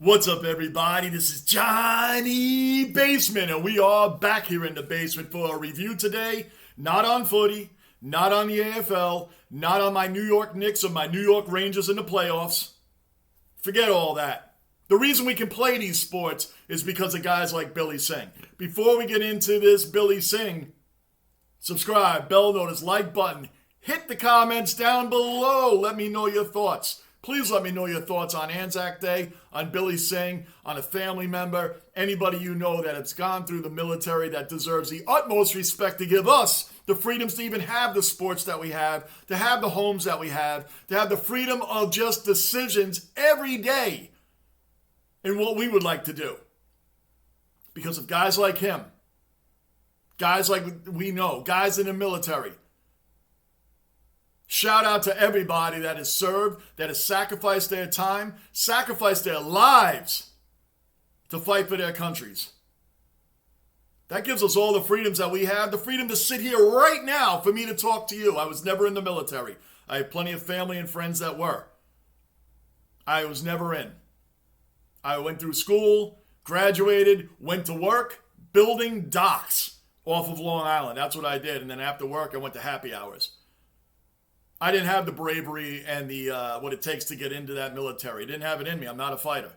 What's up, everybody? This is Johnny Basement, and we are back here in the basement for a review today. Not on footy, not on the AFL, not on my New York Knicks or my New York Rangers in the playoffs. Forget all that. The reason we can play these sports is because of guys like Billy Singh. Before we get into this Billy Singh, subscribe, bell notice, like button, hit the comments down below. Let me know your thoughts. Please let me know your thoughts on Anzac Day, on Billy Singh, on a family member, anybody you know that has gone through the military that deserves the utmost respect to give us the freedoms to even have the sports that we have, to have the homes that we have, to have the freedom of just decisions every day in what we would like to do. Because of guys like him, guys like we know, guys in the military. Shout out to everybody that has served, that has sacrificed their time, sacrificed their lives to fight for their countries. That gives us all the freedoms that we have, the freedom to sit here right now for me to talk to you. I was never in the military. I have plenty of family and friends that were. I was never in. I went through school, graduated, went to work, building docks off of Long Island. That's what I did. And then after work, I went to happy hours. I didn't have the bravery and the what it takes to get into that military. Didn't have it in me. I'm not a fighter.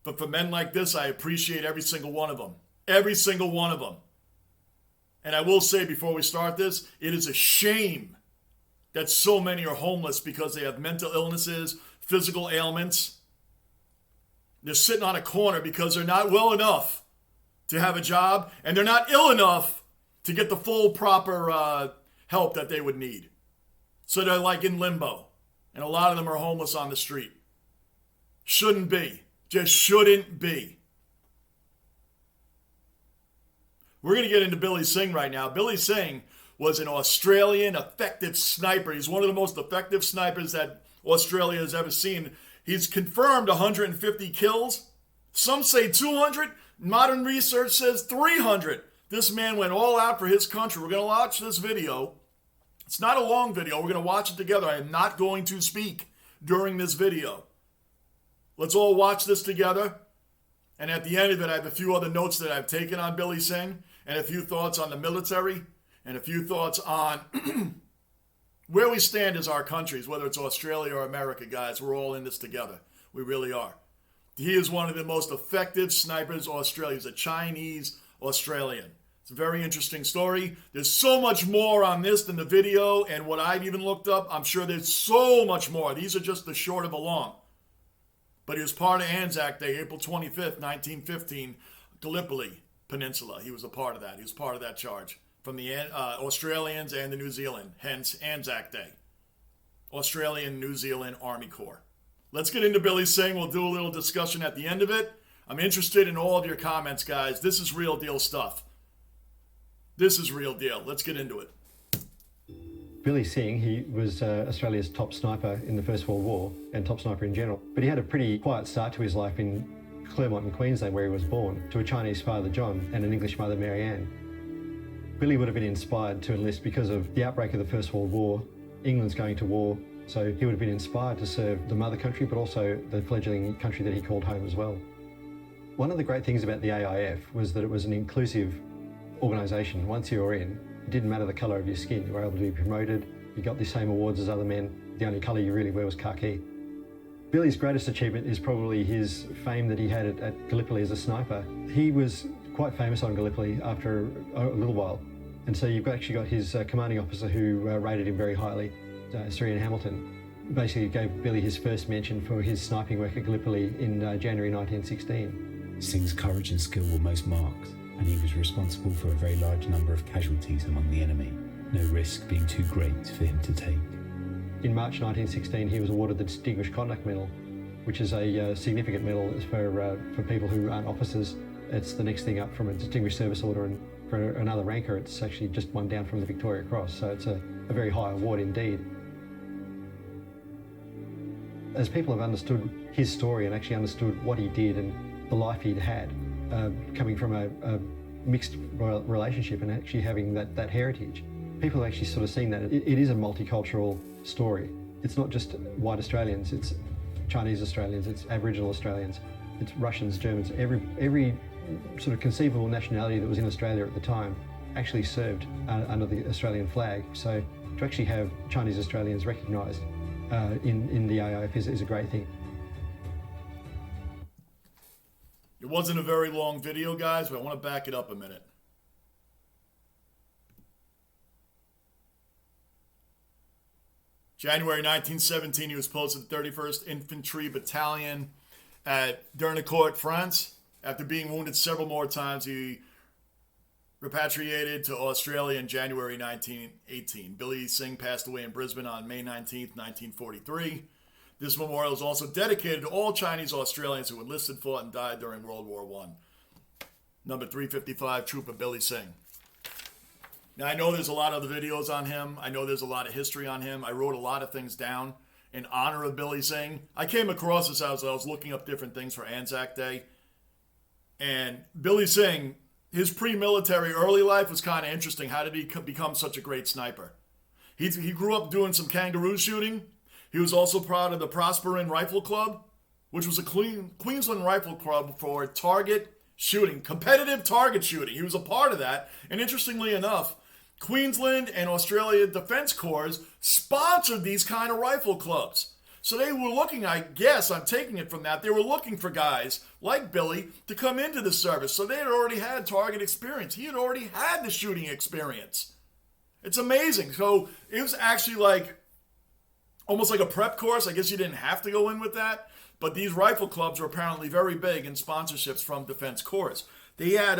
But for men like this, I appreciate every single one of them. Every single one of them. And I will say before we start this, it is a shame that so many are homeless because they have mental illnesses, physical ailments. They're sitting on a corner because they're not well enough to have a job, and they're not ill enough to get the full proper help that they would need. So they're like in limbo. And a lot of them are homeless on the street. Shouldn't be. Just shouldn't be. We're going to get into Billy Singh right now. Billy Singh was an Australian effective sniper. He's one of the most effective snipers that Australia has ever seen. He's confirmed 150 kills. Some say 200. Modern research says 300. This man went all out for his country. We're going to watch this video. It's not a long video. We're going to watch it together. I am not going to speak during this video. Let's all watch this together. And at the end of it, I have a few other notes that I've taken on Billy Singh and a few thoughts on the military and a few thoughts on where we stand as our countries, whether it's Australia or America, guys. We're all in this together. We really are. He is one of the most effective snipers Australia. He's a Chinese Australian. It's a very interesting story. There's so much more on this than the video and what I've even looked up. I'm sure there's so much more. These are just the short of the long. But he was part of Anzac Day, April 25th, 1915, Gallipoli Peninsula. He was a part of that. He was part of that charge from the Australians and the New Zealand, hence Anzac Day. Australian New Zealand Army Corps. Let's get into Billy Singh. We'll do a little discussion at the end of it. I'm interested in all of your comments, guys. This is real deal stuff. This is real deal. Let's get into it. Billy Singh, he was Australia's top sniper in the First World War and top sniper in general. But he had a pretty quiet start to his life in Claremont in Queensland, where he was born, to a Chinese father, John, and an English mother, Mary Ann. Billy would have been inspired to enlist because of the outbreak of the First World War. England's going to war, so he would have been inspired to serve the mother country, but also the fledgling country that he called home as well. One of the great things about the AIF was that it was an inclusive organisation. Once you were in, it didn't matter the colour of your skin. You were able to be promoted. You got the same awards as other men. The only colour you really wear was khaki. Billy's greatest achievement is probably his fame that he had at Gallipoli as a sniper. He was quite famous on Gallipoli after a little while. And so you've actually got his commanding officer who rated him very highly, Sir Ian Hamilton. Basically gave Billy his first mention for his sniping work at Gallipoli in January 1916. Singh's courage and skill were most marked, and he was responsible for a very large number of casualties among the enemy, no risk being too great for him to take. In March 1916, he was awarded the Distinguished Conduct Medal, which is a significant medal for people who aren't officers. It's the next thing up from a Distinguished Service Order, and for another ranker, it's actually just one down from the Victoria Cross, so it's a very high award indeed. As people have understood his story and actually understood what he did and the life he'd had, coming from a mixed relationship and actually having that heritage, people have actually sort of seen that it is a multicultural story. It's not just white Australians, it's Chinese Australians, it's Aboriginal Australians, it's Russians, Germans, every sort of conceivable nationality that was in Australia at the time actually served under the Australian flag. So to actually have Chinese Australians recognised in the AIF is a great thing. It wasn't a very long video, guys, but I want to back it up a minute. January 1917, he was posted to the 31st Infantry Battalion at Dernicourt, France. After being wounded several more times, he repatriated to Australia in January 1918. Billy Singh passed away in Brisbane on May 19th, 1943. This memorial is also dedicated to all Chinese Australians who enlisted, fought, and died during World War I. Number 355, Trooper Billy Singh. Now, I know there's a lot of other videos on him. I know there's a lot of history on him. I wrote a lot of things down in honor of Billy Singh. I came across this as I was looking up different things for Anzac Day. And Billy Singh, his pre-military early life was kind of interesting. How did he become such a great sniper? He grew up doing some kangaroo shooting. He was also part of the Prospering Rifle Club, which was a Queensland rifle club for target shooting, competitive target shooting. He was a part of that. And interestingly enough, Queensland and Australia Defence Corps sponsored these kind of rifle clubs. So they were looking, I guess, I'm taking it from that, they were looking for guys like Billy to come into the service. So they had already had target experience. He had already had the shooting experience. It's amazing. So it was actually like, almost like a prep course. I guess you didn't have to go in with that. But these rifle clubs are apparently very big in sponsorships from Defense Corps. They had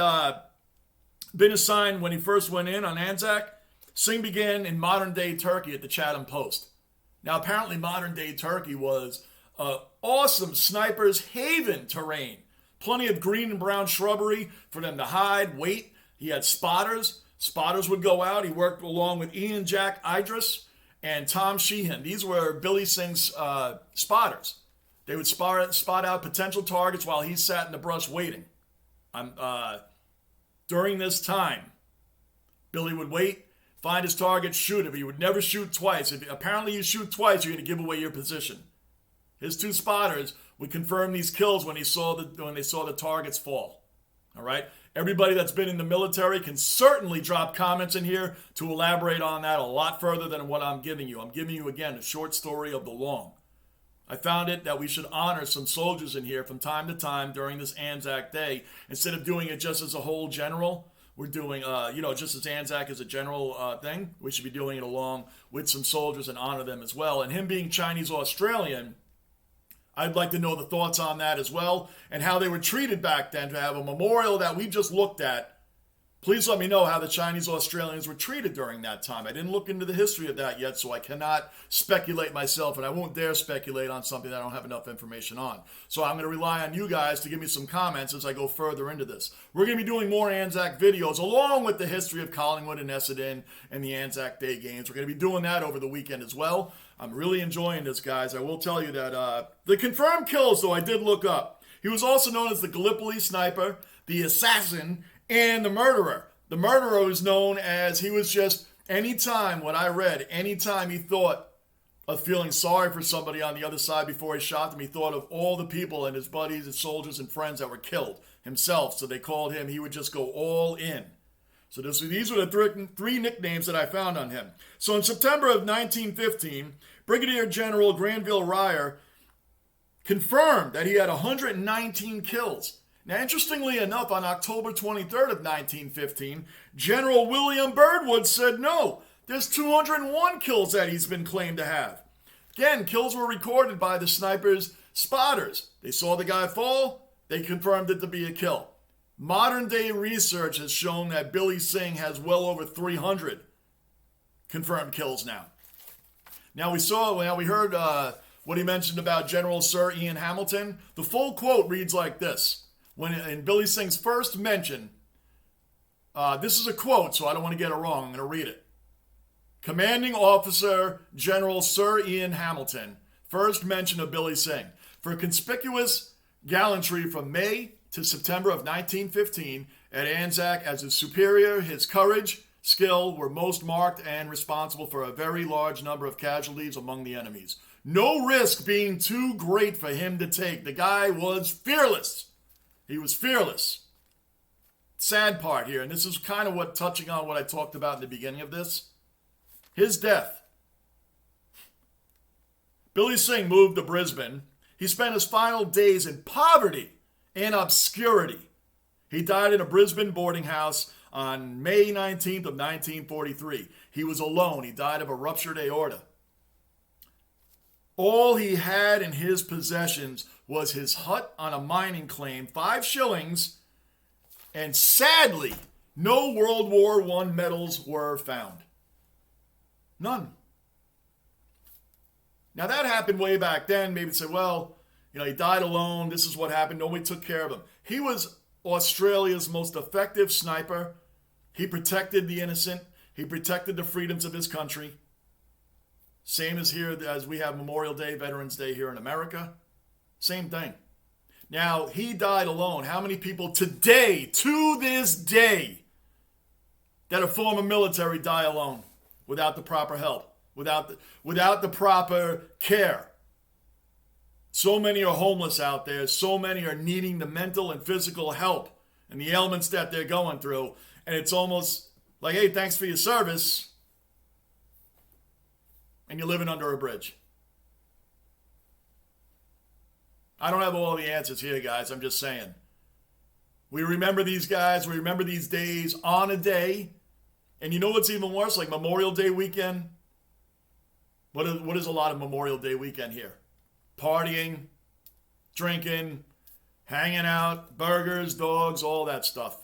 been assigned when he first went in on Anzac. Singh began in modern-day Turkey at the Chatham Post. Now, apparently modern-day Turkey was an awesome sniper's haven terrain. Plenty of green and brown shrubbery for them to hide, wait. He had spotters. Spotters would go out. He worked along with Ian Jack Idris and Tom Sheehan. These were Billy Singh's spotters. They would spot out potential targets while he sat in the brush waiting. During this time, Billy would wait, find his target, shoot him. He would never shoot twice. Apparently you shoot twice, you're going to give away your position. His two spotters would confirm these kills when they saw the targets fall. All right? Everybody that's been in the military can certainly drop comments in here to elaborate on that a lot further than what I'm giving you. I'm giving you, again, a short story of the long. I found it that we should honor some soldiers in here from time to time during this Anzac Day. Instead of doing it just as a whole general, we're doing, just as Anzac is a general thing, we should be doing it along with some soldiers and honor them as well. And him being Chinese Australian, I'd like to know the thoughts on that as well and how they were treated back then to have a memorial that we just looked at. Please let me know how the Chinese Australians were treated during that time. I didn't look into the history of that yet, so I cannot speculate myself, and I won't dare speculate on something that I don't have enough information on. So I'm going to rely on you guys to give me some comments as I go further into this. We're going to be doing more Anzac videos along with the history of Collingwood and Essendon and the Anzac Day games. We're going to be doing that over the weekend as well. I'm really enjoying this, guys. I will tell you that the confirmed kills, though, I did look up. He was also known as the Gallipoli Sniper, the Assassin, and the Murderer. The Murderer was known as he was just, anytime he thought of feeling sorry for somebody on the other side before he shot them, he thought of all the people and his buddies and soldiers and friends that were killed himself. So they called him, he would just go all in. So these were the three nicknames that I found on him. So in September of 1915, Brigadier General Granville Ryer confirmed that he had 119 kills. Now, interestingly enough, on October 23rd of 1915, General William Birdwood said no, there's 201 kills that he's been claimed to have. Again, kills were recorded by the sniper's spotters. They saw the guy fall, they confirmed it to be a kill. Modern day research has shown that Billy Singh has well over 300 confirmed kills now. Now we heard what he mentioned about General Sir Ian Hamilton. The full quote reads like this. When in Billy Singh's first mention, this is a quote, so I don't want to get it wrong. I'm going to read it. Commanding Officer General Sir Ian Hamilton, first mention of Billy Singh. For conspicuous gallantry from May to September of 1915 at Anzac as his superior, his courage, skill were most marked and responsible for a very large number of casualties among the enemies. No risk being too great for him to take. The guy was fearless. He was fearless. Sad part here, and this is kind of what touching on what I talked about in the beginning of this. His death. Billy Singh moved to Brisbane. He spent his final days in poverty and obscurity. He died in a Brisbane boarding house on May 19th of 1943. He was alone. He died of a ruptured aorta. All he had in his possessions was his hut on a mining claim, 5 shillings, and sadly, no World War I medals were found. None. Now that happened way back then. Maybe say, well, he died alone. This is what happened. Nobody took care of him. He was Australia's most effective sniper. He protected the innocent. He protected the freedoms of his country. Same as here, as we have Memorial Day, Veterans Day here in America. Same thing. Now, he died alone. How many people today, to this day, that are former military die alone without the proper help, without the proper care? So many are homeless out there. So many are needing the mental and physical help and the ailments that they're going through. And it's almost like, hey, thanks for your service. And you're living under a bridge. I don't have all the answers here, guys. I'm just saying. We remember these guys. We remember these days on a day. And you know what's even worse? Like Memorial Day weekend. What is a lot of Memorial Day weekend here? Partying, drinking, hanging out, burgers, dogs, all that stuff.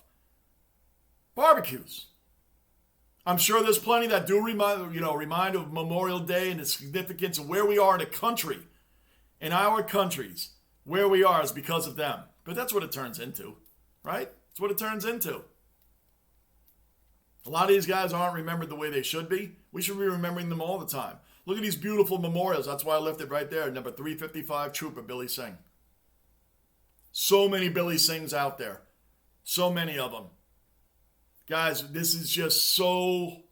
Barbecues. I'm sure there's plenty that do remind of Memorial Day and the significance of where we are in a country, in our countries. Where we are is because of them. But that's what it turns into, right? That's what it turns into. A lot of these guys aren't remembered the way they should be. We should be remembering them all the time. Look at these beautiful memorials. That's why I left it right there. Number 355, Trooper Billy Singh. So many Billy Singhs out there. So many of them. Guys, this is just so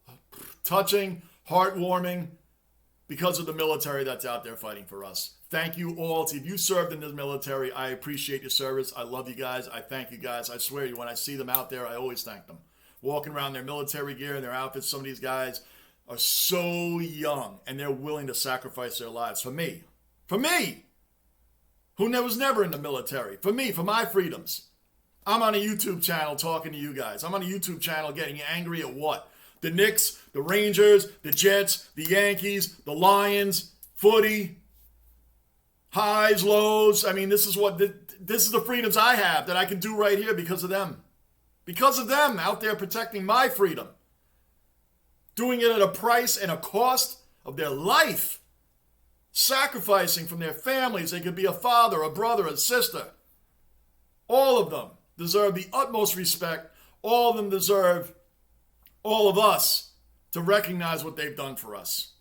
touching, heartwarming, because of the military that's out there fighting for us. Thank you all. If you served in the military, I appreciate your service. I love you guys. I thank you guys. I swear to you, when I see them out there, I always thank them. Walking around their military gear and their outfits, some of these guys are so young and they're willing to sacrifice their lives for me. For me, who was never in the military. For me, for my freedoms. I'm on a YouTube channel talking to you guys. I'm on a YouTube channel getting angry at what? The Knicks, the Rangers, the Jets, the Yankees, the Lions, footy, highs, lows. I mean, this is the freedoms I have that I can do right here because of them. Because of them out there protecting my freedom. Doing it at a price and a cost of their life. Sacrificing from their families. They could be a father, a brother, a sister. All of them deserve the utmost respect. All of them deserve all of us to recognize what they've done for us.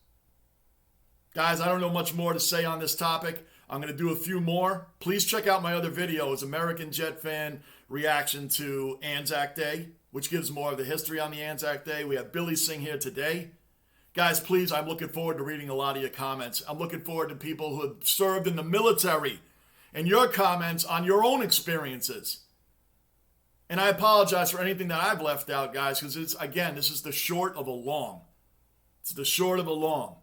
Guys, I don't know much more to say on this topic. I'm going to do a few more. Please check out my other videos, American Jet Fan Reaction to Anzac Day, which gives more of the history on the Anzac Day. We have Billy Singh here today. Guys, please, I'm looking forward to reading a lot of your comments. I'm looking forward to people who have served in the military and your comments on your own experiences. And I apologize for anything that I've left out, guys, because this is the short of a long. It's the short of a long.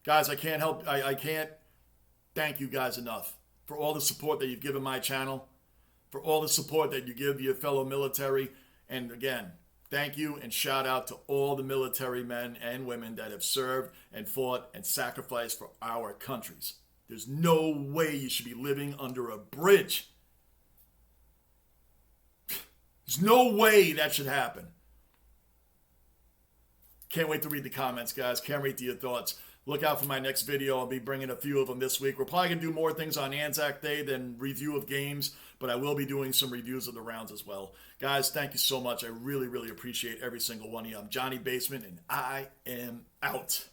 Guys, I can't thank you guys enough for all the support that you've given my channel, for all the support that you give your fellow military. And again, thank you and shout out to all the military men and women that have served and fought and sacrificed for our countries. There's no way you should be living under a bridge. There's no way that should happen. Can't wait to read the comments, guys. Can't wait to your thoughts. Look out for my next video. I'll be bringing a few of them this week. We're probably going to do more things on Anzac Day than review of games, but I will be doing some reviews of the rounds as well. Guys, thank you so much. I really, really appreciate every single one of you. I'm Johnny Basement, and I am out.